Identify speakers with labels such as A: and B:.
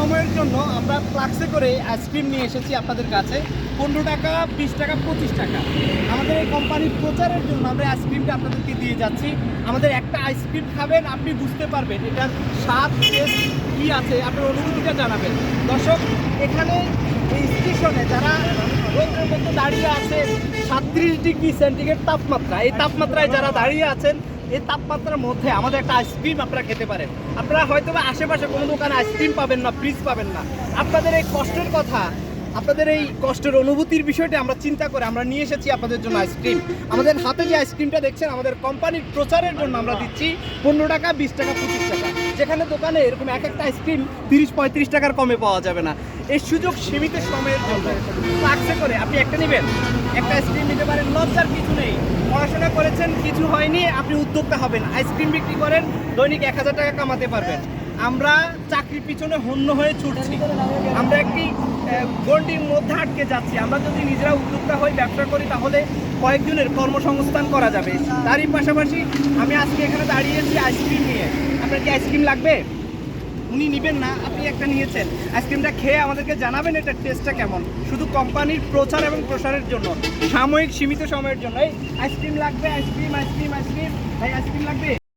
A: সময়ের জন্য আমরা ফ্লাক্সে করে আইসক্রিম নিয়ে এসেছি আপনাদের কাছে। 15 টাকা, 20 টাকা, 25 টাকা। আমাদের এই কোম্পানির প্রচারের জন্য আমরা আইসক্রিমটা আপনাদেরকে দিয়ে যাচ্ছি। আমাদের একটা আইসক্রিম খাবেন, আপনি বুঝতে পারবেন এটার স্বাদ টেস্ট কী আছে, আপনার অনুভূতিটা জানাবেন। দর্শক, এখানে এই স্টেশনে যারা রোদের মধ্যে দাঁড়িয়ে আছে, 37 ডিগ্রি সেন্টিগ্রেড তাপমাত্রা, এই তাপমাত্রায় যারা দাঁড়িয়ে আছেন, এই তাপমাত্রার মধ্যে আমাদের একটা আইসক্রিম আপনারা খেতে পারেন। আপনারা হয়তো বা আশেপাশে কোনো দোকানে আইসক্রিম পাবেন না, ফ্রিজ পাবেন না। আপনাদের এই কষ্টের কথা, আপনাদের এই কষ্টের অনুভূতির বিষয়টি আমরা চিন্তা করে আমরা নিয়ে এসেছি আপনাদের জন্য আইসক্রিম। আমাদের হাতে যে আইসক্রিমটা দেখছেন, আমাদের কোম্পানির প্রচারের জন্য আমরা দিচ্ছি 15 টাকা, 20 টাকা, 25 টাকা। যেখানে দোকানে এরকম এক একটা আইসক্রিম 30-35 টাকার কমে পাওয়া যাবে না। এই সুযোগ সীমিত সময়ের জন্য ফ্লাক্সে করে আপনি একটা নেবেন, একটা আইসক্রিম নিতে পারেন, লজ্জার কিছু নেই। পড়াশোনা করেছেন, কিছু হয়নি, আপনি উদ্যোক্তা হবেন, আইসক্রিম বিক্রি করেন, দৈনিক 1000 টাকা কামাতে পারবেন। আমরা চাকরির পিছনে হন্য হয়ে ছুটছি, আমরা একটি গণ্ডির মধ্যে আটকে যাচ্ছি। আমরা যদি নিজেরা উদ্যোক্তা হই, ব্যবসা করি, তাহলে কয়েকজনের কর্মসংস্থান করা যাবে। তারই পাশাপাশি আমি আজকে এখানে দাঁড়িয়েছি আইসক্রিম নিয়ে। আপনার কি আইসক্রিম লাগবে? উনি নেবেন না, আপনি একটা নিয়েছেন। আইসক্রিমটা খেয়ে আমাদেরকে জানাবেন এটার টেস্টটা কেমন। শুধু কোম্পানির প্রচার এবং প্রসারের জন্য, সাময়িক সীমিত সময়ের জন্য। এই আইসক্রিম লাগবে, আইসক্রিম, আইসক্রিম, আইসক্রিম। ভাই আইসক্রিম লাগবে?